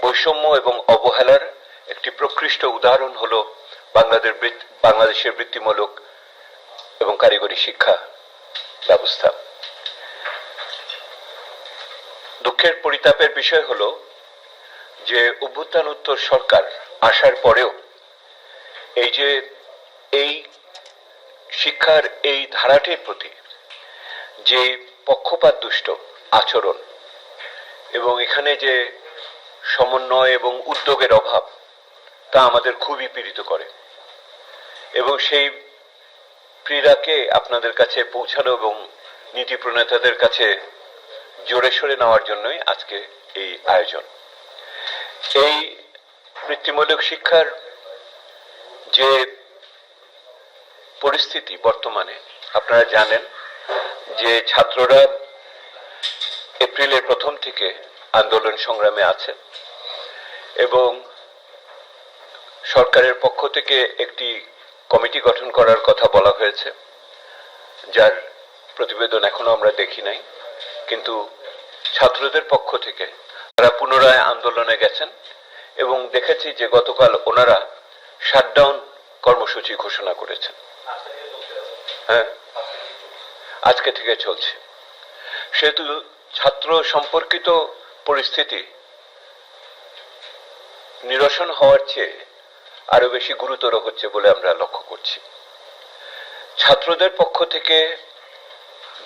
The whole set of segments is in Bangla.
বৈষম্য এবং অবহেলার একটি প্রকৃষ্ট উদাহরণ হল বাংলাদেশের বৃত্তিমূলক এবং কারিগরি শিক্ষা ব্যবস্থা। দুঃখের পরিতাপের বিষয় হল যে অভ্যুত্থানোত্তর সরকার আসার পরেও এই শিক্ষার এই ধারাটির প্রতি যে পক্ষপাত দুষ্ট আচরণ এবং এখানে যে সমন্বয় এবং উদ্যোগের অভাব তা আমাদের খুবই পীড়িত করে এবং সেই পীড়াকে আপনাদের কাছে পৌঁছানো এবং নীতি প্রণেতাদের কাছে জোরে সোরে নেওয়ার জন্যই আজকে এই আয়োজন। এই বৃত্তিমূলক শিক্ষার যে পরিস্থিতি বর্তমানে আপনারা জানেন যে ছাত্ররা এপ্রিলের প্রথম থেকে আন্দোলন সংগ্রামে আছে এবং সরকারের পক্ষ থেকে একটি কমিটি গঠন করার কথা বলা হয়েছে, যার প্রতিবেদন এখনো আমরা দেখি নাই, কিন্তু ছাত্রদের পক্ষ থেকে তারা পুনরায় আন্দোলনে গেছেন এবং দেখেছি যে গতকাল ওনারা শাটডাউন কর্মসূচি ঘোষণা করেছেন। হ্যাঁ, আজকে থেকে চলছে। সেহেতু ছাত্র সম্পর্কিত পরিস্থিতি নিরসন হওয়ার চেয়ে আরো বেশি গুরুতর হচ্ছে বলে আমরা লক্ষ্য করছি। ছাত্রদের পক্ষ থেকে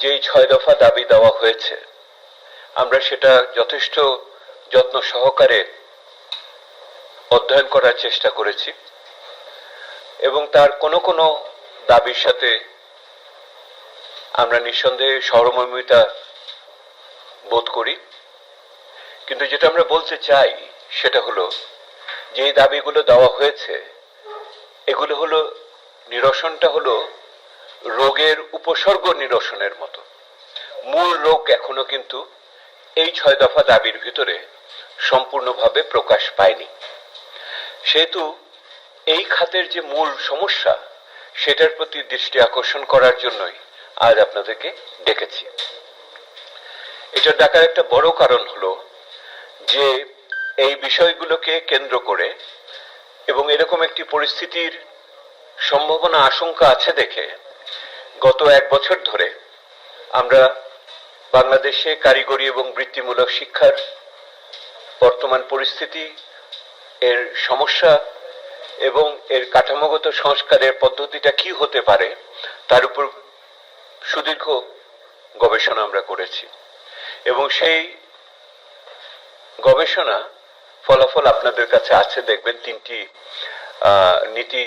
যেই 6 দফা দাবি দেওয়া হয়েছে আমরা সেটা যথেষ্ট যত্ন সহকারে অধ্যয়ন করার চেষ্টা করেছি এবং তার কোনো কোনো দাবির সাথে আমরা নিঃসন্দেহে সহমর্মিতা বোধ করি, কিন্তু যেটা আমরা বলতে চাই সেটা হলো যে এই দাবিগুলো দেওয়া হয়েছে এগুলো হলো নিরসনটা হলো রোগের উপসর্গ নিরসনের মতো। মূল রোগ এখনো কিন্তু এই 6 দফা দাবির ভিতরে সম্পূর্ণভাবে প্রকাশ পায়নি। সেহেতু এই খাতের যে মূল সমস্যা সেটার প্রতি দৃষ্টি আকর্ষণ করার জন্যই আজ আপনাদেরকে ডেকেছি। এটা ডাকার একটা বড় কারণ হলো যে এই বিষয়গুলোকে কেন্দ্র করে এবং এরকম একটি পরিস্থিতির সম্ভাবনা আশঙ্কা আছে দেখে গত 1 বছর ধরে আমরা বাংলাদেশে কারিগরি এবং বৃত্তিমূলক শিক্ষার বর্তমান পরিস্থিতি, এর সমস্যা এবং এর কাঠামোগত সংস্কারের পদ্ধতিটা কি হতে পারে তার উপর সুদীর্ঘ গবেষণা আমরা করেছি এবং সেই গবেষণা ফলাফল আপনাদের কাছে আছে। দেখবেন 3টি নীতি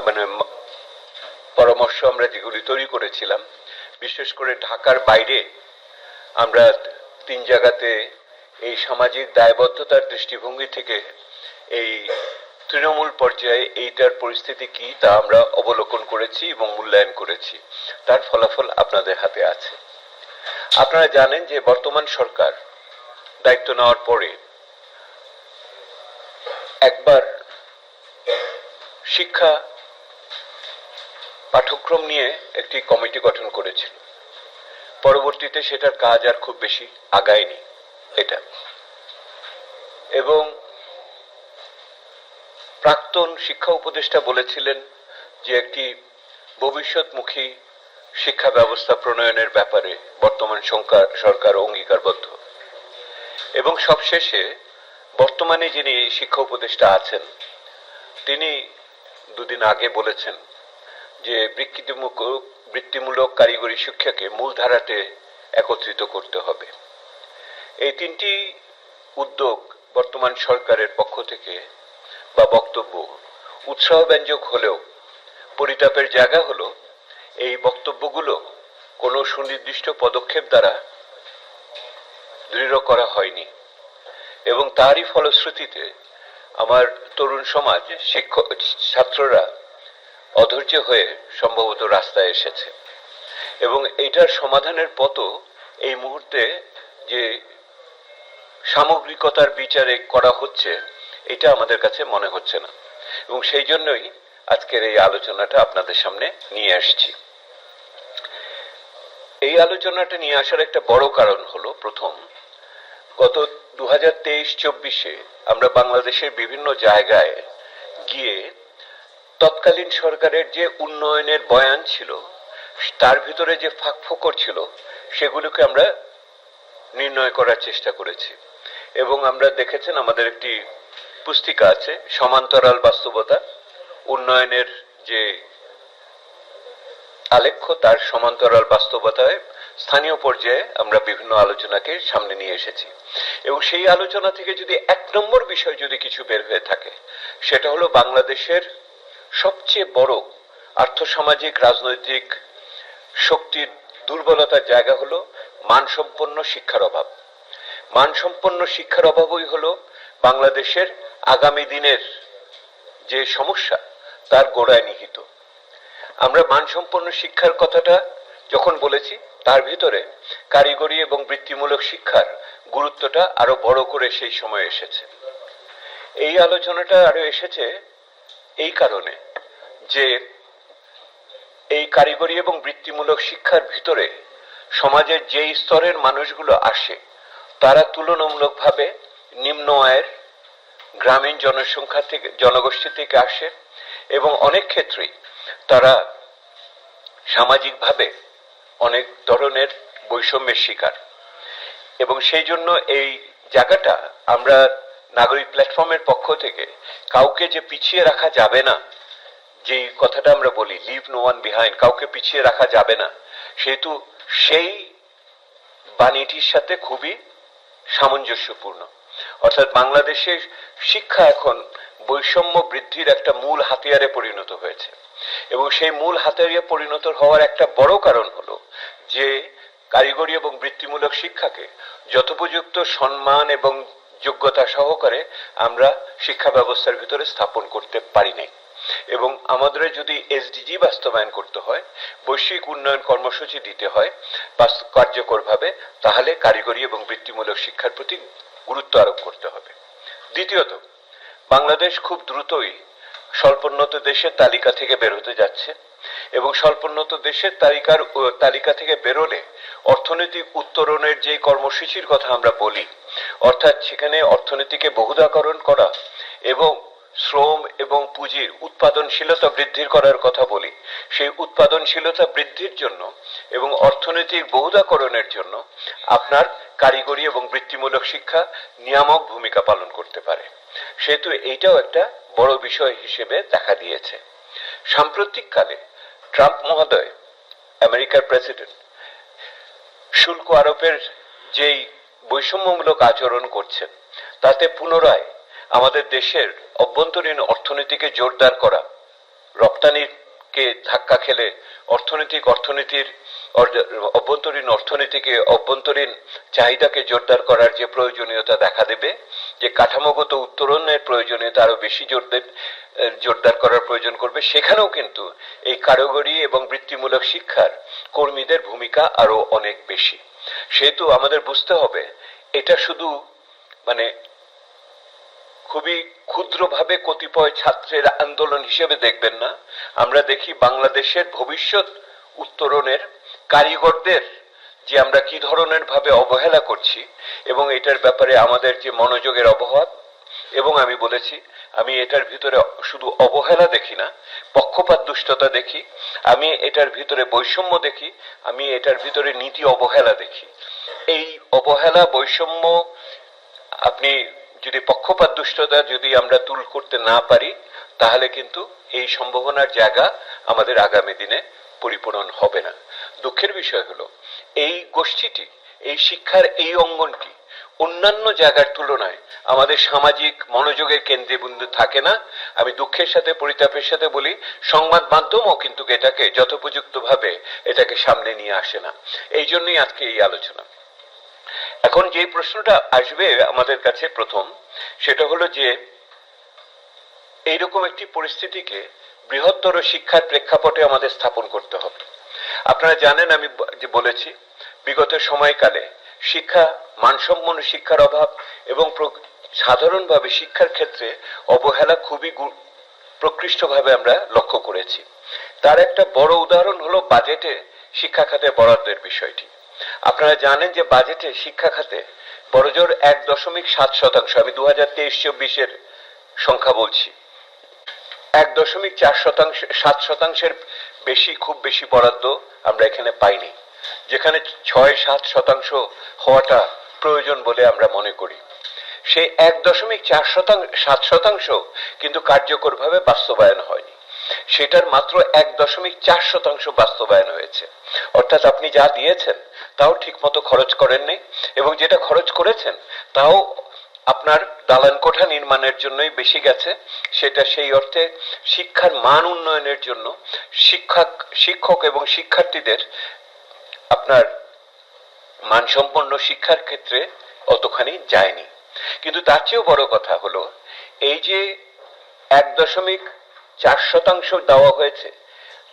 মানে পরামর্শ আমরা যেগুলি তৈরি করেছিলাম, বিশেষ করে ঢাকার বাইরে আমরা 3 জায়গাতে এই সামাজিক দায়বদ্ধতার দৃষ্টিভঙ্গি থেকে এই তৃণমূল পর্যায়ে এইটার পরিস্থিতি কি তা আমরা অবলোকন করেছি এবং মূল্যায়ন করেছি। তার ফলাফল আপনাদের হাতে আছে। আপনারা জানেন যে বর্তমান সরকার দায়িত্ব নেওয়ার পরে একবার শিক্ষা পাঠ্যক্রম নিয়ে একটি কমিটি গঠন করেছিল, পরবর্তীতে সেটার কাজ আর খুব বেশি আগায়নি এটা, এবং প্রাক্তন শিক্ষা উপদেষ্টা বলেছিলেন যে একটি ভবিষ্যৎমুখী শিক্ষা ব্যবস্থা প্রণয়নের ব্যাপারে বর্তমান সরকার অঙ্গীকারবদ্ধ। এবং সবশেষে বর্তমানে যিনি শিক্ষা উপদেষ্টা আছেন তিনি 2 দিন আগে বলেছেন যে বৃত্তিমূলক কারিগরি শিক্ষাকে মূলধারাতে একত্রিত করতে হবে। এই 3টি উদ্যোগ বর্তমান সরকারের পক্ষ থেকে বা বক্তব্য উৎসাহব্যঞ্জক হলেও পরিতাপের জায়গা হলো এই বক্তব্যগুলো কোনো সুনির্দিষ্ট পদক্ষেপ দ্বারা দৃঢ় করা হয়নি এবং তারই ফলশ্রুতিতে আমার তরুণ সমাজ, ছাত্ররা অধৈর্য হয়ে সম্ভবত রাস্তায় এসেছে এবং এইটার সমাধানের পথও এই মুহূর্তে যে সামগ্রিকতার বিচারে করা হচ্ছে এটা আমাদের কাছে মনে হচ্ছে না এবং সেই জন্যই আজকের এই আলোচনাটা আপনাদের সামনে নিয়ে আসছি। এই আলোচনাটা নিয়ে আসার একটা বড় কারণ হলো, প্রথম, গত 2023-24-এ আমরা বাংলাদেশের বিভিন্ন জায়গায় গিয়ে তৎকালীন সরকারের যে উন্নয়নের বয়ান ছিল তার ভিতরে যে ফাঁকফোকর ছিল সেগুলোকে আমরা নির্ণয় করার চেষ্টা করেছি। এবং আমরা দেখেছেন আমাদের একটি পুস্তিকা আছে, সমান্তরাল বাস্তবতা, উন্নয়নের যে আলেখ্য তার সমান্তরাল বাস্তবতায় স্থানীয় পর্যায়ে আমরা বিভিন্ন আলোচনাকে সামনে নিয়ে এসেছি। এবং সেই আলোচনা থেকে যদি 1 নম্বর বিষয় যদি কিছু বের হয়ে থাকে, সেটা হলো বাংলাদেশের সবচেয়ে বড় আর্থসামাজিক রাজনৈতিক শক্তির দুর্বলতার জায়গা হলো মানসম্পন্ন শিক্ষার অভাব। মানসম্পন্ন শিক্ষার অভাবই হলো বাংলাদেশের আগামী দিনের যে সমস্যা তার গোড়ায় নিহিত। আমরা মানসম্পন্ন শিক্ষার কথাটা যখন বলেছি, তার ভিতরে কারিগরি এবং বৃত্তিমূলক শিক্ষার গুরুত্বটা আরো বড় করে সেই সময় এসেছে। এই আলোচনাটা আরো এসেছে এই কারণে যে এই কারিগরি এবং বৃত্তিমূলক শিক্ষার ভিতরে সমাজের যে স্তরের মানুষগুলো আসে তারা তুলনামূলকভাবে নিম্ন আয়ের গ্রামীণ জনসংখ্যা থেকে, জনগোষ্ঠী থেকে আসে এবং অনেক ক্ষেত্রেই তারা সামাজিকভাবে অনেক ধরনের বৈষম্যের শিকার। এবং সেই জন্য এই জায়গাটা আমরা নাগরিক প্ল্যাটফর্মের পক্ষ থেকে কাউকে যে পিছিয়ে রাখা যাবে না, যে কথাটা আমরা বলি লিভ নো ওয়ান বিহাইন্ড, কাউকে পিছিয়ে রাখা যাবে না, সেহেতু সেই বাণীটির সাথে খুবই সামঞ্জস্যপূর্ণ। অর্থাৎ বাংলাদেশের শিক্ষা এখন বৈষম্য বৃদ্ধির একটা মূল হাতিয়ারে পরিণত হয়েছে। এবং সেই মূল হাতিয়ারে পরিণত হওয়ার একটা বড় কারণ হলো যে কারিগরি এবং বৃত্তিমূলক শিক্ষাকে যথোপযুক্ত সম্মান এবং যোগ্যতা সহকারে আমরা শিক্ষা ব্যবস্থার ভিতরে স্থাপন করতে পারি নাই। এবং আমাদের যদি এসডিজি বাস্তবায়ন করতে হয়, বৈশ্বিক উন্নয়ন কর্মসূচি দিতে হয় কার্যকরভাবে, তাহলে কারিগরি এবং বৃত্তিমূলক শিক্ষার প্রতি গুরুত্ব আরোপ করতে হবে। দ্বিতীয়ত, বাংলাদেশ খুব দ্রুতই স্বল্পোন্নত দেশের তালিকা থেকে বের হতে যাচ্ছে এবং স্বল্পোন্নত দেশের তালিকা থেকে বেরোলে অর্থনৈতিক উত্তরণের যে কর্মসূচির কথা আমরা বলি, অর্থাৎ সেখানে অর্থনীতিকে বহুদাকরণ করা এবং শ্রম এবং পুঁজির উৎপাদনশীলতা বৃদ্ধির করার কথা বলি, সেই উৎপাদনশীলতা বৃদ্ধির জন্য এবং অর্থনৈতিক বহুদাকরণের জন্য আপনার কারিগরি এবং বৃত্তিমূলক শিক্ষা নিয়ামক ভূমিকা পালন করতে পারে। সেহেতু এইটাও একটা বড় বিষয় হিসেবে দেখা দিয়েছে। সাম্প্রতিককালে ট্রাম্প মহোদয়, আমেরিকার প্রেসিডেন্ট, শুল্ক আরোপের যেই বৈষম্যমূলক আচরণ করছেন, তাতে পুনরায় আমাদের দেশের অভ্যন্তরীণ অর্থনীতিকে জোরদার করা, রপ্তানিকে ধাক্কা খেলে অর্থনীতির অভ্যন্তরীণ অর্থনীতিকে, অভ্যন্তরীণ চাহিদাকে জোরদার করার যে প্রয়োজনীয়তা দেখা দেবে, যে কাঠামোগত উত্তরণের প্রয়োজনীয়তা আরো বেশি জোরদার করার প্রয়োজন করবে, সেখানেও কিন্তু এই কারিগরি এবং বৃত্তিমূলক শিক্ষার কর্মীদের ভূমিকা আরো অনেক বেশি। সেহেতু আমাদের বুঝতে হবে এটা শুধু মানে খুবই ক্ষুদ্রভাবে কতিপয় ছাত্রের আন্দোলন হিসেবে দেখবেন না। আমরা দেখি বাংলাদেশের ভবিষ্যৎ উত্তরণের কারিগরদের যে আমরা কি ধরনের ভাবে অবহেলা করছি এবং এটার ব্যাপারে আমাদের যে মনোযোগের অভাব। এবং আমি বলেছি, আমি এটার ভিতরে শুধু অবহেলা দেখি না, পক্ষপাত দুষ্টতা দেখি, আমি এটার ভিতরে বৈষম্য দেখি, আমি এটার ভিতরে নীতি অবহেলা দেখি। এই অবহেলা, বৈষম্য, আপনি যদি পক্ষপাত দুষ্টতা যদি আমরা দূর করতে না পারি, তাহলে কিন্তু এই সম্ভাবনার জায়গা আমাদের আগামী দিনে পরিপূরণ হবে না। দুঃখের বিষয় হলো এই গোষ্ঠীটি, এই শিক্ষার এই অঙ্গনটি অন্যান্য জায়গার তুলনায় আমাদের সামাজিক মনোযোগের কেন্দ্রবিন্দু থাকে না। আমি দুঃখের সাথে, পরিতাপের সাথে বলি, সংবাদ মাধ্যমও কিন্তু এটাকে যথোপযুক্ত ভাবে এটাকে সামনে নিয়ে আসে না। এই জন্যই আজকে এই আলোচনা। এখন যে প্রশ্নটা আসবে আমাদের কাছে প্রথম, সেটা হলো যে এইরকম একটি পরিস্থিতিকে বৃহত্তর শিক্ষার প্রেক্ষাপটে আমাদের স্থাপন করতে হবে। আপনারা জানেন, আমি যে বলেছি, বিগত সময়কালে শিক্ষা, মানসম্পন্ন শিক্ষার অভাব এবং সাধারণভাবে শিক্ষার ক্ষেত্রে অবহেলা খুবই প্রকৃষ্টভাবে আমরা লক্ষ্য করেছি। তার একটা বড় উদাহরণ হলো বাজেটে শিক্ষা খাতে বরাদ্দের বিষয়টি। আপনারা জানেন যে বাজেটে শিক্ষা খাতে বড়জোর 1.7%। আমি 2023-24-এর সংখ্যা বলছি। 1.7%-এর বেশি, খুব বেশি বরাদ্দ আমরা এখানে পাইনি, যেখানে 6-7% হওয়াটা প্রয়োজন বলে আমরা মনে করি। সেই 1.7% কিন্তু কার্যকরভাবে বাস্তবায়ন হয়নি, সেটার মাত্র 1.4% বাস্তবায়ন হয়েছে। অর্থাৎ আপনি যা দিয়েছেন তাও ঠিক মতো খরচ করেননি, এবং যেটা খরচ করেছেন তাও আপনার দালান কোঠা নির্মাণের জন্যই বেশি গেছে। সেটা সেই অর্থে শিক্ষার মান উন্নয়নের জন্য, শিক্ষক এবং শিক্ষার্থীদের আপনার মানসম্পন্ন শিক্ষার ক্ষেত্রে অতখানি যায়নি। কিন্তু তার চেয়েও বড় কথা হলো, এই যে 1.4% দেওয়া হয়েছে,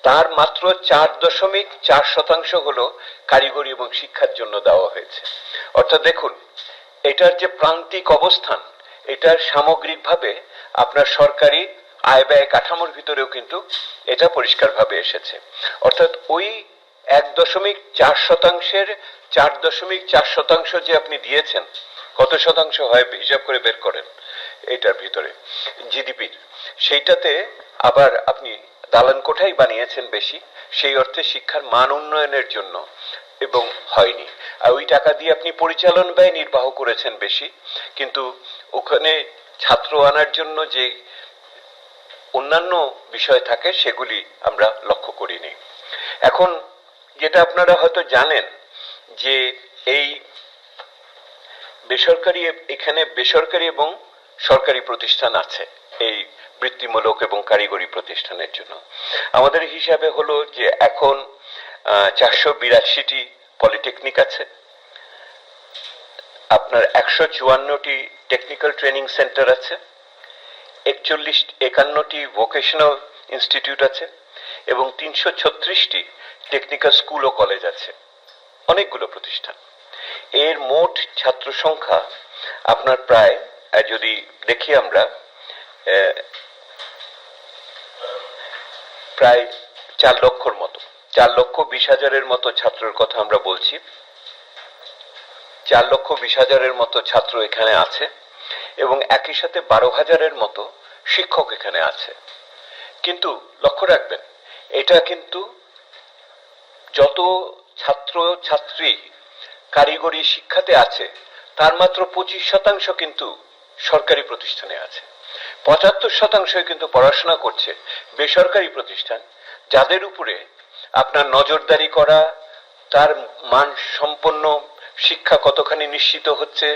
তার মাত্র 4.4% হলো কারিগরি এবং শিক্ষার জন্য দেওয়া হয়েছে। অর্থাৎ দেখুন, এটার যে প্রান্তিক অবস্থান, এটার সামগ্রিকভাবে আপনার সরকারি আয় ব্যয় কাঠামোর ভিতরেও কিন্তু এটা পরিষ্কারভাবে এসেছে। অর্থাৎ ওই 1.4%-এর 4.4% যে আপনি দিয়েছেন, কত শতাংশ হয় হিসাব করে বের করেন এটার ভিতরে জিডিপির, সেইটাতে আবার আপনি দালান কোঠাই বানিয়েছেন বেশি, সেই অর্থে শিক্ষার মান উন্নয়নের জন্য এবং হয়নি। আর ওই টাকা দিয়ে আপনি পরিচালন ব্যয় নির্বাহ করেছেন বেশি, কিন্তু ওখানে ছাত্র আনার জন্য যে অন্যান্য বিষয় থাকে সেগুলি আমরা লক্ষ্য করিনি। এখন যেটা আপনারা হয়তো জানেন যে এই বেসরকারি, এখানে বেসরকারি এবং সরকারি প্রতিষ্ঠান আছে এই বৃত্তিমূলক এবং কারিগরি প্রতিষ্ঠানের জন্য। আমাদের হিসাবে হলো যে এখন 482টি পলিটেকনিক আছে, আপনার 154টি টেকনিক্যাল ট্রেনিং সেন্টার আছে, 51টি ভোকেশনাল ইনস্টিটিউট আছে, এবং 336টি টেকনিক্যাল স্কুল ও কলেজ আছে, অনেকগুলো প্রতিষ্ঠান। এর মোট ছাত্র সংখ্যা আপনার প্রায়, যদি দেখি আমরা, প্রায় 4 লক্ষর মতো, 4,20,000-এর মতো ছাত্রের কথা আমরা বলছি। 4,20,000-এর মতো ছাত্র এখানে আছে, এবং একই সাথে 12,000-এর মতো শিক্ষক এখানে আছে। কিন্তু লক্ষ্য রাখবেন, এটা কিন্তু যত ছাত্র ছাত্রী কারিগরি শিক্ষাতে আছে তার মাত্র 25% কিন্তু সরকারি প্রতিষ্ঠানে আছে, 75% কিন্তু পড়াশোনা করছে বেসরকারি প্রতিষ্ঠান, যাদের উপরে আপনার নজরদারি করা, তার মান সম্পন্ন শিক্ষা কতখানি নিশ্চিত হচ্ছে,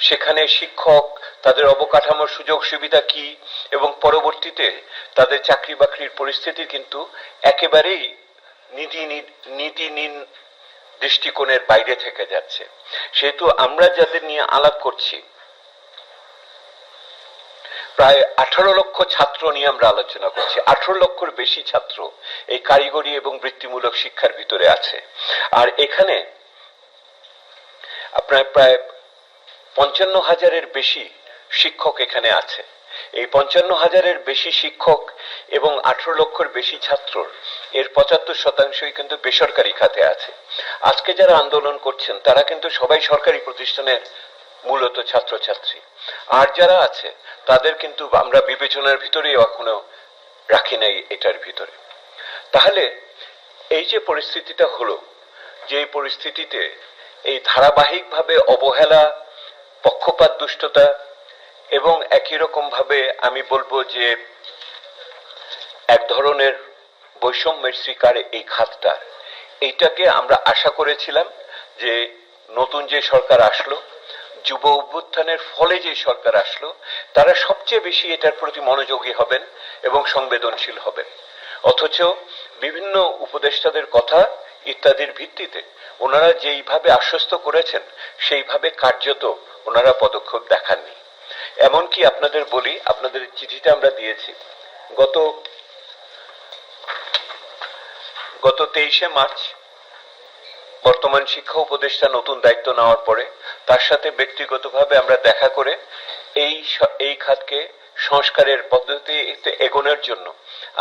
সেখানে শিক্ষক, তাদের অবকাঠামোর সুযোগ সুবিধা কি, এবং পরবর্তীতে তাদের চাকরি বাকরির পরিস্থিতি কিন্তু একেবারেই নীতি দৃষ্টিকোণের বাইরে থেকে যাচ্ছে। সেহেতু আমরা যাদের নিয়ে আলাপ করছি, প্রায় 18 লক্ষ ছাত্র নিয়ে আমরা আলোচনা করছি। 18 লক্ষের বেশি ছাত্র এই কারিগরি এবং বৃত্তিমূলক শিক্ষার ভিতরে আছে। আর এখানে আপনার প্রায় 55,000-এর বেশি শিক্ষক এখানে আছে। এই 55,000-এর বেশি শিক্ষক এবং 18 লক্ষের বেশি ছাত্র, এর 75%ই কিন্তু বেসরকারি খাতে আছে। আজকে যারা আন্দোলন করছেন তারা কিন্তু সবাই সরকারি প্রতিষ্ঠানের মূলত ছাত্রছাত্রী, আর যারা আছে তাদের কিন্তু আমরা বিবেচনার ভিতরেই এখনো রাখি নাই এটার ভিতরে। তাহলে এই যে পরিস্থিতিটা হলো, যে পরিস্থিতিতে এই ধারাবাহিকভাবে অবহেলা, পক্ষপাত দুষ্টতা এবং একই রকম ভাবে আমি বলবো যে এক ধরনের বৈষম্যের শিকার এই খাতটা, এইটাকে আমরা আশা করেছিলাম যে নতুন যে সরকার আসলো, যুব অভ্যুত্থানের ফলে যে সরকার আসলো, তারা সবচেয়ে বেশি এটার প্রতি মনোযোগী হবেন এবং সংবেদনশীল হবেন। অথচ বিভিন্ন উপদেষ্টাদের কথা ইত্যাদির ভিত্তিতে ওনারা যেইভাবে আশ্বস্ত করেছেন সেইভাবে কার্যত ওনারা পদক্ষেপ দেখাননি। এমনকি আপনাদের বলি, আপনাদের চিঠিটা আমরা দিয়েছি গত 23শে মার্চ বর্তমান শিক্ষা উপদেষ্টা নতুন দায়িত্ব নেওয়ার পরে তার সাথে ব্যক্তিগতভাবে আমরা দেখা করে এই খাতকে সংস্কারের পদ্ধতিতে এগোনোর জন্য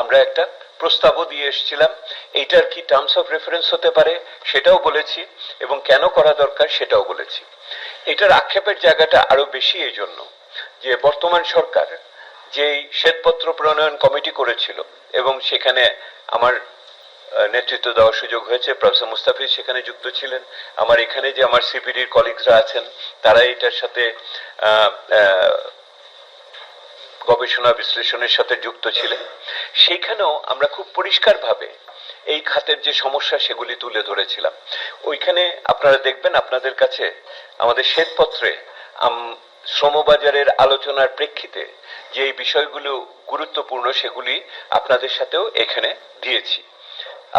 আমরা একটা প্রস্তাবও দিয়ে এসেছিলাম। এইটার কি টার্মস অফ রেফারেন্স হতে পারে সেটাও বলেছি, এবং কেন করা দরকার সেটাও বলেছি। এটার আক্ষেপের জায়গাটা আরো বেশি এই জন্য যে বর্তমান সরকার যেই শ্বেতপত্র প্রণয়ন কমিটি করেছিল এবং সেখানে আমার নেতৃত্ব দেওয়ার সুযোগ হয়েছে, প্রফেসর মুস্তাফিজ সেখানে যুক্ত ছিলেন, আমার এখানে যে আমার সিপিডির কলিগরা আছেন তারা এটার সাথে গবেষণা বিশ্লেষণের সাথে যুক্ত ছিলেন। সেইখানেও আমরা খুব পরিষ্কারভাবে এই খাতের যে সমস্যা সেগুলি তুলে ধরেছিলাম। ওইখানে আপনারা দেখবেন আপনাদের কাছে আমাদের শ্বেতপত্রে শ্রমবাজারের আলোচনার প্রেক্ষিতে যে বিষয়গুলো গুরুত্বপূর্ণ সেগুলি আপনাদের সাথেও এখানে দিয়েছি।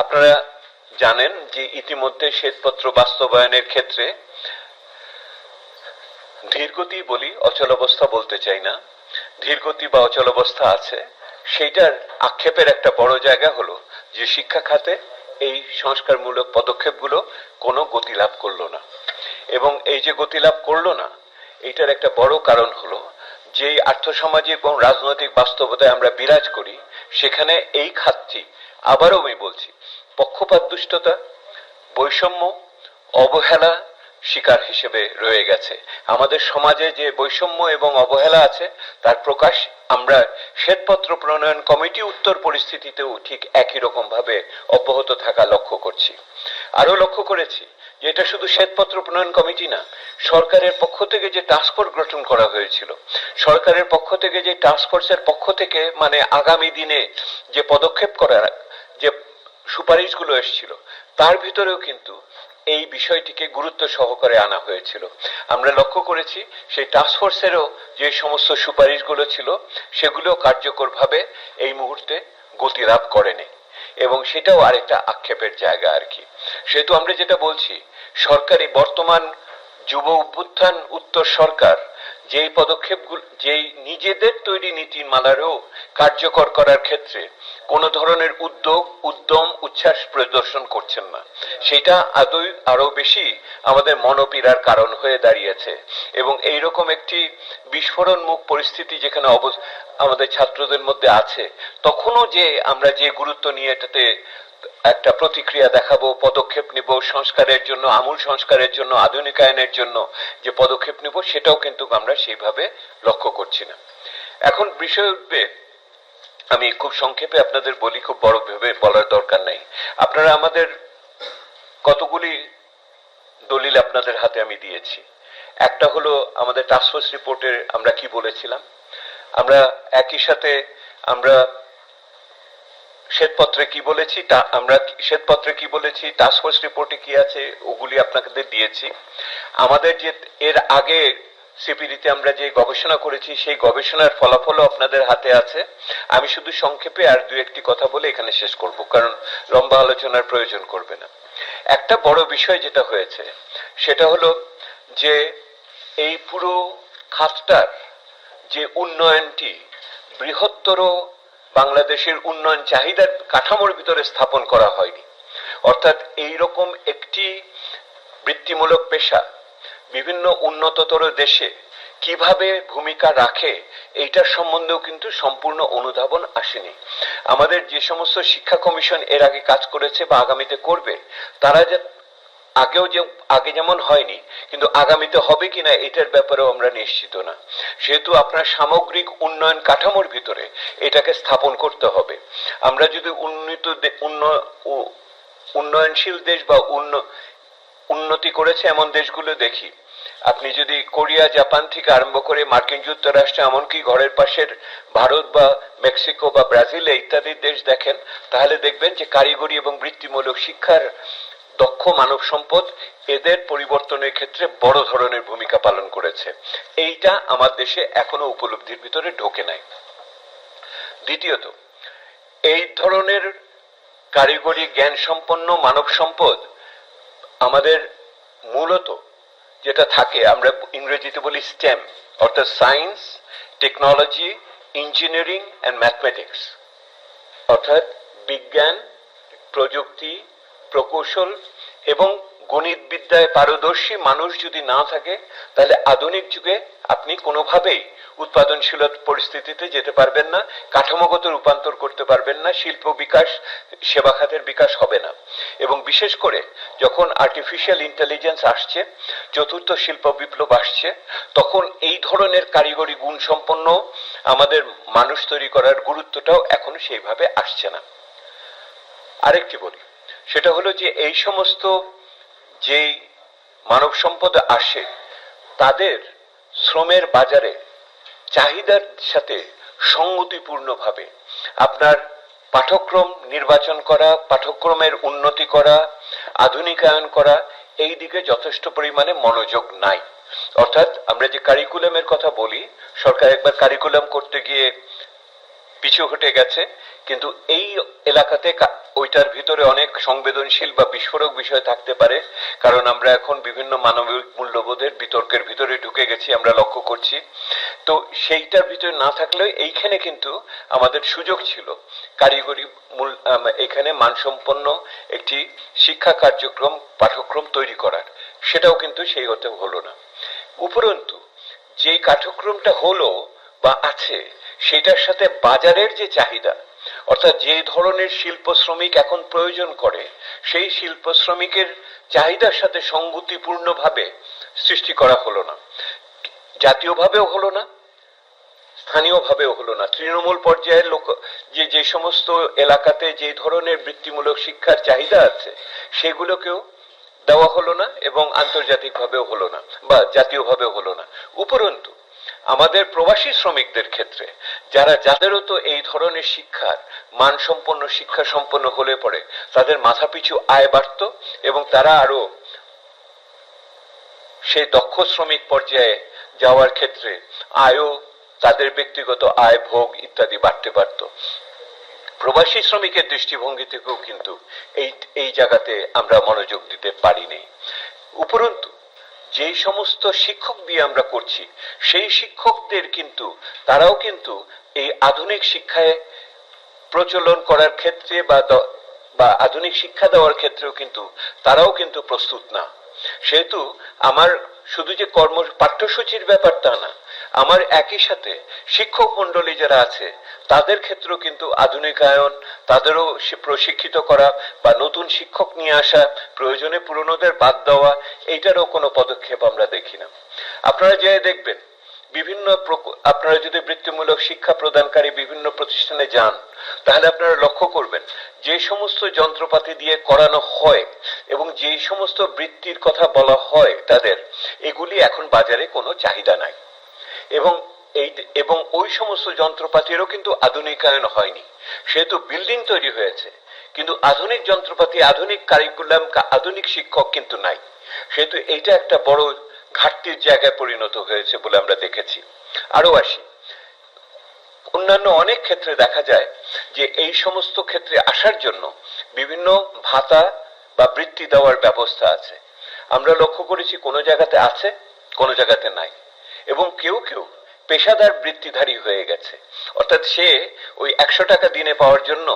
আপনারা জানেন যে ইতিমধ্যে শ্বেতপত্র বাস্তবায়নের ক্ষেত্রে ধীরগতি বলি, অচলাবস্থা বলতে চাই না, ধীরগতি বা অচলাবস্থা আছে। সেইটার আক্ষেপের একটা বড় জায়গা হলো যে শিক্ষা খাতে এই সংস্কারমূলক পদক্ষেপগুলো কোনো গতি লাভ করলো না। এবং এই যে গতি লাভ করলো না, এইটার একটা বড় কারণ হলো যে আর্থসামাজিক এবং রাজনৈতিক বাস্তবতায় আমরা বিরাজ করি, সেখানে এই খাতটি আবারও আমি বলছি পক্ষপাত দুষ্টতা, বৈষম্য, অবহেলা শিকার হিসেবে রয়ে গেছে। আমাদের সমাজে যে বৈষম্য এবং অবহেলা আছে তার প্রকাশ আমরা শ্বেতপত্র প্রণয়ন কমিটি উত্তর পরিস্থিতিতেও ঠিক একই রকম ভাবে অব্যাহত থাকা লক্ষ্য করছি। আরো লক্ষ্য করেছি যে এটা শুধু শ্বেতপত্র প্রণয়ন কমিটি না, সরকারের পক্ষ থেকে যে টাস্কফোর্স গঠন করা হয়েছিল, সরকারের পক্ষ থেকে যে টাস্কফোর্সের পক্ষ থেকে মানে আগামী দিনে যে পদক্ষেপ করার যে সুপারিশগুলো এসেছিল তার ভিতরেও কিন্তু এই বিষয়টিকে গুরুত্ব সহকারে আনা হয়েছিল। আমরা লক্ষ্য করেছি সেই টাস্কফোর্সেরও যে সমস্ত সুপারিশগুলো ছিল সেগুলো কার্যকরভাবে এই মুহূর্তে গতি লাভ করেনি এবং সেটাও আরেকটা আক্ষেপের জায়গা আর কি। সেহেতু আমরা যেটা বলছি, সরকারি বর্তমান যুব অভ্যুত্থান উত্তর সরকার যেই পদক্ষেপগুলো, যেই নিজেদের তৈরি নীতিমালারও কার্যকর করার ক্ষেত্রে কোনো ধরনের উদ্যোগ, উদ্যম, উচ্ছ্বাস প্রদর্শন করছেন না, সেটা আরো বেশি আমাদের মনোপীড়ার কারণ হয়ে দাঁড়িয়েছে। এবং এইরকম একটি বিস্ফোরণমুখ পরিস্থিতি যেখানে আমাদের ছাত্রদের মধ্যে আছে, তখনও যে আমরা যে গুরুত্ব নিয়ে এটাতে একটা প্রতিক্রিয়া দেখাবো, পদক্ষেপ নিব সংস্কারের জন্য, আমূল সংস্কারের জন্য, আধুনিকায়নের জন্য যে পদক্ষেপ নিব, সেটাও কিন্তু আমরা সেইভাবে লক্ষ্য করছি না। এখন বিষয় উঠবে, আমি খুব সংক্ষেপে আপনাদের বলি, খুব বড় ভেবে বলার দরকার নাই। আপনারা আমাদের কতগুলি দলিল আপনাদের হাতে আমি দিয়েছি। একটা হলো আমাদের টাস্কফোর্স রিপোর্টের আমরা কি বলেছিলাম, আমরা একই সাথে আমরা শ্বেতপত্রে কি বলেছি, টাস্কফোর্স রিপোর্টে কি আছে ওগুলি আপনাদের দিয়েছি। আমাদের যে এর আগে সিপিডিতে আমরা যে গবেষণা করেছি সেই গবেষণার ফলাফলও আপনাদের হাতে আছে। আমি শুধু সংক্ষেপে আর দু একটি কথা বলে এখানে শেষ করব, কারণ লম্বা আলোচনার প্রয়োজন করবে না। একটা বড় বিষয় যেটা হয়েছে সেটা হলো যে এই পুরো খাতটার যে উন্নয়নটি বৃহত্তর বাংলাদেশের উন্নয়ন চাহিদার কাঠামোর ভিতরে স্থাপন করা হয়নি। অর্থাৎ এই রকম একটি বৃত্তিমূলক পেশা বিভিন্ন উন্নততর দেশে কিভাবে ভূমিকা রাখে এইটার সম্বন্ধেও কিন্তু সম্পূর্ণ অনুধাবন আসেনি। আমাদের যে সমস্ত শিক্ষা কমিশন এর আগে কাজ করেছে বা আগামীতে করবে, তারা যে আগে যেমন হয়নি, কিন্তু আগামীতে হবে কিনা এটার ব্যাপারেও আমরা নিশ্চিত না। সেহেতু আপনার সামগ্রিক উন্নয়ন কাঠামোর ভিতরে এটাকে স্থাপন করতে হবে। আমরা যদি উন্নয়নশীল দেশ বা উন্নতি করেছে এমন দেশগুলো দেখি, আপনি যদি কোরিয়া, জাপান থেকে আরম্ভ করে মার্কিন যুক্তরাষ্ট্র, এমনকি ঘরের পাশের ভারত বা মেক্সিকো বা ব্রাজিল ইত্যাদি দেশ দেখেন, তাহলে দেখবেন যে কারিগরি এবং বৃত্তিমূলক শিক্ষার দক্ষ মানব সম্পদ এদের পরিবর্তনের ক্ষেত্রে বড় ধরনের ভূমিকা পালন করেছে। এইটা আমার দেশে এখনো উপলব্ধির ভিতরে ঢোকে নাই। দ্বিতীয়ত, এই ধরনের কারিগরি জ্ঞান সম্পন্ন মানব সম্পদ আমাদের মূলত যেটা থাকে, আমরা ইংরেজিতে বলি স্টেম, অর্থাৎ science, technology, engineering and mathematics, অর্থাৎ বিজ্ঞান, প্রযুক্তি, প্রকৌশল এবং গণিত বিদ্যায় পারদর্শী মানুষ যদি না থাকে, তাহলে আধুনিক যুগে আপনি কোনোভাবেই উৎপাদনশীল পরিস্থিতিতে যেতে পারবেন না, কাঠামোগত রূপান্তর করতে পারবেন না, শিল্প বিকাশ, সেবা খাতের বিকাশ হবে না। এবং বিশেষ করে যখন আর্টিফিশিয়াল ইন্টেলিজেন্স আসছে, চতুর্থ শিল্প বিপ্লব আসছে, তখন এই ধরনের কারিগরি গুণ সম্পন্ন আমাদের মানুষ তৈরি করার গুরুত্বটাও এখন সেইভাবে আসছে না। আরেকটি বলি, সেটা হলো যে এই সমস্ত যেই মানব সম্পদ আসে, তাদের শ্রমের বাজারে চাহিদার সাথে সঙ্গতিপূর্ণভাবে আপনার পাঠ্যক্রম নির্বাচন করা, পাঠ্যক্রমের উন্নতি করা, আধুনিকায়ন করা, এই দিকে যথেষ্ট পরিমাণে মনোযোগ নাই। অর্থাৎ আমরা যে কারিকুলামের কথা বলি, সরকার একবার কারিকুলাম করতে গিয়ে পিছু হটে গেছে, কিন্তু এই এলাকাতে ওইটার ভিতরে অনেক সংবেদনশীল বা বিস্ফোরক বিষয় থাকতে পারে, কারণ আমরা এখন বিভিন্ন মানবিক মূল্যবোধের বিতর্কের ভিতরে ঢুকে গেছি, আমরা লক্ষ্য করছি। তো সেইটার ভিতরে না থাকলেও এইখানে কিন্তু আমাদের সুযোগ ছিল কারিগরি এখানে মানসম্পন্ন একটি শিক্ষা কার্যক্রম, পাঠ্যক্রম তৈরি করার, সেটাও কিন্তু সেই হতে হলো না। উপরন্তু যেই পাঠ্যক্রমটা হলো বা আছে, সেটার সাথে বাজারের যে চাহিদা, অর্থাৎ যে ধরনের শিল্প শ্রমিক এখন প্রয়োজন করে, সেই শিল্প শ্রমিকের চাহিদার সাথে সঙ্গতিপূর্ণভাবে সৃষ্টি করা হলো না। জাতীয়ভাবেও হলো না, স্থানীয়ভাবেও হলো না। তৃণমূল পর্যায়ের লোক যে সমস্ত এলাকাতে যে ধরনের বৃত্তিমূলক শিক্ষার চাহিদা আছে, সেগুলোকেও দেওয়া হলো না, এবং আন্তর্জাতিকভাবেও হলো না বা জাতীয়ভাবেও হলো না। উপরন্তু আমাদের প্রবাসী শ্রমিকদের ক্ষেত্রে যাদেরও তো এই ধরনের শিক্ষার মানসম্পন্ন শিক্ষা সম্পন্ন হলে পরে তাদের মাথাপিছু আয় বাড়ত, এবং তারা আরো সেই দক্ষ শ্রমিক পর্যায়ে যাওয়ার ক্ষেত্রে আয়ও, তাদের ব্যক্তিগত আয়, ভোগ ইত্যাদি বাড়তে পারত। প্রবাসী শ্রমিকের দৃষ্টিভঙ্গি থেকেও কিন্তু এই জায়গাতে আমরা মনোযোগ দিতে পারিনি। উপরন্তু যে সমস্ত শিক্ষক দিয়ে আমরা করছি, সেই শিক্ষকদের কিন্তু তারাও কিন্তু এই আধুনিক শিক্ষায় প্রচলন করার ক্ষেত্রে বা আধুনিক শিক্ষা দেওয়ার ক্ষেত্রেও কিন্তু তারাও কিন্তু প্রস্তুত না। সেহেতু আমার শুধু যে পাঠ্যসূচির ব্যাপারটা না, আমার একই সাথে শিক্ষক মন্ডলী যারা আছে তাদের ক্ষেত্রেও কিন্তু আধুনিকায়ন, তাদেরও প্রশিক্ষিত করা বা নতুন শিক্ষক নিয়ে আসা, প্রয়োজনে পুরনোদের বাদ দেওয়া, এইটারও কোনো পদক্ষেপ আমরা দেখি না। আপনারা যে দেখবেন আপনারা যদি বৃত্তিমূলক শিক্ষা প্রদানকারী বিভিন্ন প্রতিষ্ঠানে যান, তাহলে আপনারা লক্ষ্য করবেন যে সমস্ত যন্ত্রপাতি দিয়ে করানো হয় এবং যে সমস্ত বৃত্তির কথা বলা হয় তাদের, এগুলি এখন বাজারে কোনো চাহিদা নাই, এবং ওই সমস্ত যন্ত্রপাতিরও কিন্তু আধুনিকায়ন হয়নি। সেহেতু বিল্ডিং তৈরি হয়েছে, কিন্তু আধুনিক যন্ত্রপাতি, আধুনিক কারিকুলাম, আধুনিক শিক্ষক কিন্তু নাই। সেহেতু এইটা একটা বড় ঘাটতির জায়গায় পরিণত হয়েছে বলে আমরা দেখেছি। আরো আসি, অন্যান্য অনেক ক্ষেত্রে দেখা যায় যে এই সমস্ত ক্ষেত্রে আসার জন্য বিভিন্ন ভাতা বা বৃত্তি দেওয়ার ব্যবস্থা আছে। আমরা লক্ষ্য করেছি কোনো জায়গাতে আছে, কোনো জায়গাতে নাই, এবং কেউ কেউ পেশাদার বৃত্তিধারী হয়ে গেছে। অর্থাৎ সে ওই 100 টাকা দিনে পাওয়ার জন্য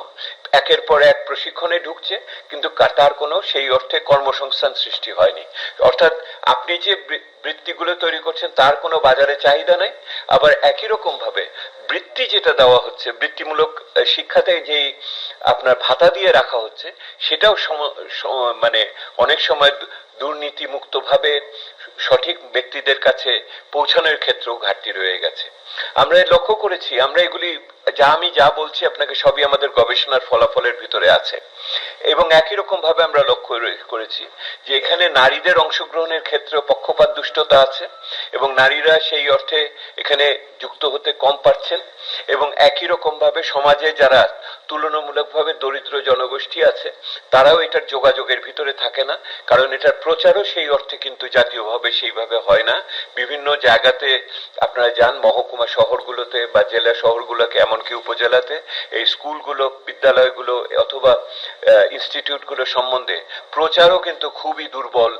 একের পর এক প্রশিক্ষণে ঢুকছে, কিন্তু তার কোনো সেই অর্থে কর্মসংস্থান সৃষ্টি হয়নি। অর্থাৎ আপনি যে বৃত্তিগুলো তৈরি করছেন তার কোনো বাজারে চাহিদা নেই। আবার একই রকম ভাবে বৃত্তি যেটা দেওয়া হচ্ছে, বৃত্তিমূলক শিক্ষাতে যেই আপনার ভাতা দিয়ে রাখা হচ্ছে, সেটাও মানে অনেক সময় দুর্নীতি মুক্ত ভাবে সঠিক ব্যক্তিদের কাছে পৌঁছানোর ক্ষেত্রেও ঘাটতি রয়ে গেছে। আমরা লক্ষ্য করেছি, আমরা এগুলি আমি যা বলছি আপনাকে সবই আমাদের গবেষণার ফলাফলের ভিতরে আছে, এবং একই রকম ভাবে আমরা লক্ষ্য করেছি যে এখানে নারীদের অংশগ্রহণের ক্ষেত্রে পক্ষপাত দুষ্টতা আছে, এবং নারীরা সেই অর্থে এখানে যুক্ত হতে কম পারছেন, এবং একই রকম ভাবে সমাজে যারা তুলনামূলকভাবে দরিদ্র জনগোষ্ঠী আছে তারাও এটার যোগাযোগের ভিতরে থাকে না, কারণ এটার প্রচারও সেই অর্থে কিন্তু জাতীয়ভাবে সেইভাবে হয় না। বিভিন্ন জায়গাতে আপনারা যান, মহকুমা শহরগুলোতে বা জেলা শহরগুলোকে, এমনকি উপজেলাতে, এই স্কুলগুলো, বিদ্যালয়গুলো অথবা ইনস্টিটিউটগুলো সম্বন্ধে প্রচারও কিন্তু খুবই দুর্বল।